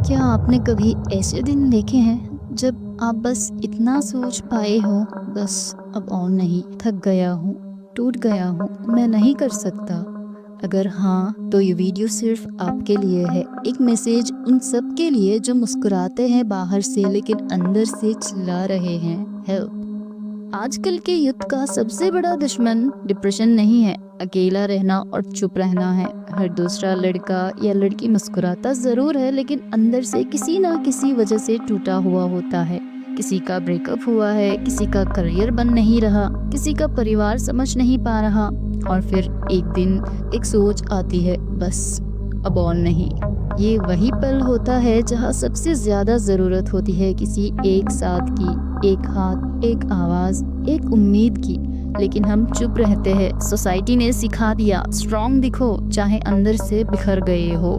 क्या आपने कभी ऐसे दिन देखे हैं जब आप बस इतना सोच पाए हो, बस अब और नहीं, थक गया हूँ, टूट गया हूँ, मैं नहीं कर सकता। अगर हाँ तो ये वीडियो सिर्फ आपके लिए है, एक मैसेज उन सब के लिए जो मुस्कुराते हैं बाहर से लेकिन अंदर से चिल्ला रहे हैं, हेल्प। आजकल के युद्ध का सबसे बड़ा दुश्मन डिप्रेशन नहीं है, अकेला रहना और चुप रहना है। हर दूसरा लड़का या लड़की मुस्कुराता जरूर है लेकिन अंदर से किसी ना किसी वजह से टूटा हुआ होता है। किसी का ब्रेकअप हुआ है, किसी का करियर बन नहीं रहा, किसी का परिवार समझ नहीं पा रहा, और फिर एक दिन एक सोच आती है, बस अब और नहीं। ये वही पल होता है जहाँ सबसे ज्यादा जरूरत होती है किसी एक साथ की, एक हाथ, एक आवाज, एक उम्मीद की। लेकिन हम चुप रहते हैं। सोसाइटी ने सिखा दिया, स्ट्रॉन्ग दिखो चाहे अंदर से बिखर गए हो।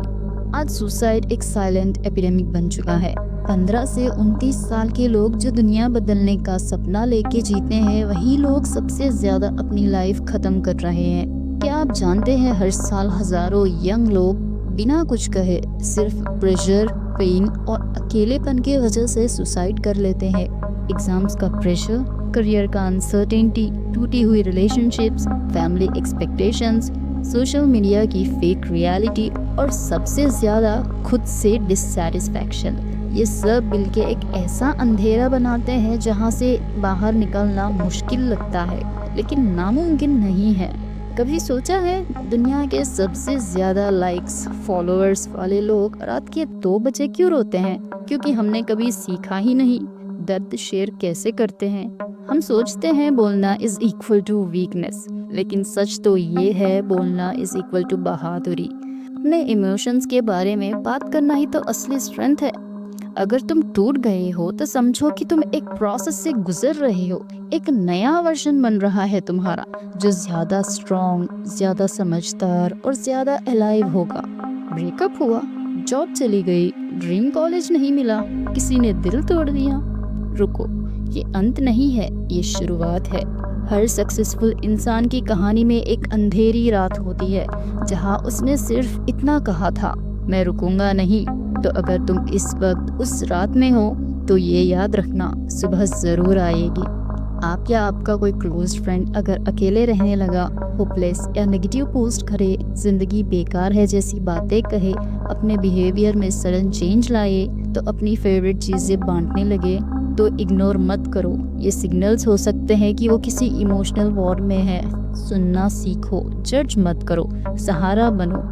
आज सुसाइड एक साइलेंट एपिडेमिक बन चुका है। 15 से 29 साल के लोग जो दुनिया बदलने का सपना लेके जीते हैं, वही लोग सबसे ज्यादा अपनी लाइफ खत्म कर रहे हैं। क्या आप जानते हैं हर साल हजारों यंग लोग बिना कुछ कहे, सिर्फ प्रेशर, पेन और अकेलेपन की वजह से सुसाइड कर लेते हैं। एग्जाम्स का प्रेशर, करियर का अनसर्टेनिटी, टूटी हुई relationships, family expectations, social media की फेक रियलिटी और सबसे ज्यादा खुद से डिससैटिस्फैक्शन, ये सब मिलके एक ऐसा अंधेरा बनाते हैं जहाँ से बाहर निकलना मुश्किल लगता है लेकिन नामुमकिन नहीं है। कभी सोचा है दुनिया के सबसे ज्यादा लाइक्स, फॉलोअर्स वाले लोग रात के 2 बजे क्यों रोते हैं? क्योंकि हमने कभी सीखा ही नहीं दर्द शेयर कैसे करते हैं। हम सोचते हैं बोलना इज इक्वल टू वीकनेस, लेकिन सच तो ये है बोलना इज इक्वल टू बहादुरी। अपने इमोशंस के बारे में बात करना ही तो असली स्ट्रेंथ है। अगर तुम टूट गए हो तो समझो कि तुम एक प्रोसेस से गुजर रहे हो। एक नया वर्जन बन रहा है तुम्हारा, जो ज्यादा स्ट्रॉन्ग, ज्यादा समझदार और ज्यादा अलाइव होगा। ब्रेकअप हुआ, जॉब चली गई, ड्रीम कॉलेज नहीं मिला, किसी ने दिल तोड़ दिया। रुको, ये अंत नहीं है, ये शुरुआत है। हर सक्सेसफुल इंसान की कहानी में एक अंधेरी रात होती है जहाँ उसने सिर्फ इतना कहा था, मैं रुकूंगा नहीं। तो अगर तुम इस वक्त उस रात में हो तो ये याद रखना, सुबह जरूर आएगी। आप या आपका कोई क्लोज फ्रेंड अगर अकेले रहने लगा, होपलेस या नेगेटिव पोस्ट करे, जिंदगी बेकार है जैसी बातें कहे, अपने बिहेवियर में सडन चेंज लाए, तो अपनी फेवरेट चीजें बांटने लगे, तो इग्नोर मत करो। ये सिग्नल्स हो सकते हैं कि वो किसी इमोशनल वॉर में है। सुनना सीखो, जज मत करो, सहारा बनो।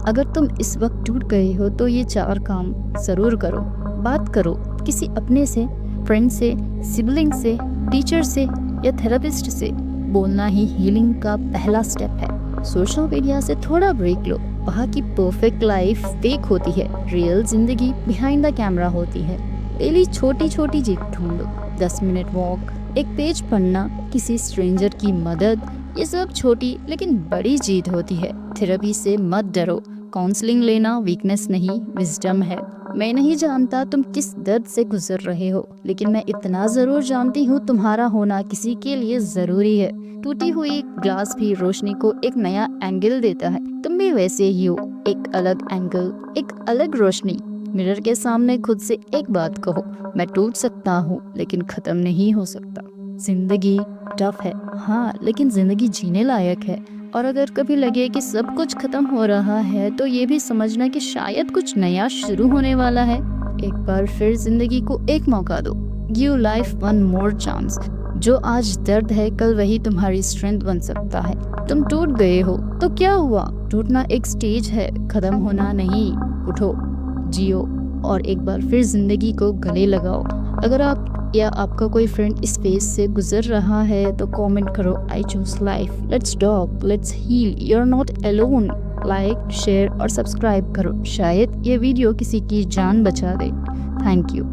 अगर तुम इस वक्त टूट गए हो तो ये 4 काम जरूर करो। बात करो किसी अपने से, फ्रेंड से, सिबलिंग से, टीचर से या थेरेपिस्ट से। बोलना ही हीलिंग का पहला स्टेप है। सोशल मीडिया से थोड़ा ब्रेक लो। वहाँ की परफेक्ट लाइफ फेक होती है, रियल जिंदगी बिहाइंड द कैमरा होती है। डेली छोटी छोटी जीत ढूंढो, 10 मिनट वॉक, एक पेज पढ़ना, किसी स्ट्रेंजर की मदद, ये सब छोटी लेकिन बड़ी जीत होती है। थेरेपी से मत डरो, काउंसलिंग लेना वीकनेस नहीं, विजडम है। मैं नहीं जानता तुम किस दर्द से गुजर रहे हो, लेकिन मैं इतना जरूर जानती हूँ, तुम्हारा होना किसी के लिए जरूरी है। टूटी हुई ग्लास भी रोशनी को एक नया एंगल देता है। तुम भी वैसे ही हो, एक अलग एंगल, एक अलग रोशनी। मिरर के सामने खुद से एक बात कहो, मैं टूट सकता हूँ लेकिन खत्म नहीं हो सकता। जिंदगी टफ है हाँ, लेकिन जिंदगी जीने लायक है। और अगर कभी लगे कि सब कुछ खत्म हो रहा है तो ये भी समझना कि शायद कुछ नया शुरू होने वाला है। एक बार फिर जिंदगी को एक मौका दो। Give life one more chance. जो आज दर्द है कल वही तुम्हारी स्ट्रेंथ बन सकता है। तुम टूट गए हो तो क्या हुआ, टूटना एक स्टेज है, खत्म होना नहीं। उठो, जियो और एक बार फिर जिंदगी को गले लगाओ। अगर आप या आपका कोई फ्रेंड इस फेज से गुजर रहा है तो कमेंट करो, I choose life, let's talk, let's heal, you are not alone. Like, share और सब्सक्राइब करो, शायद ये वीडियो किसी की जान बचा दे। Thank you.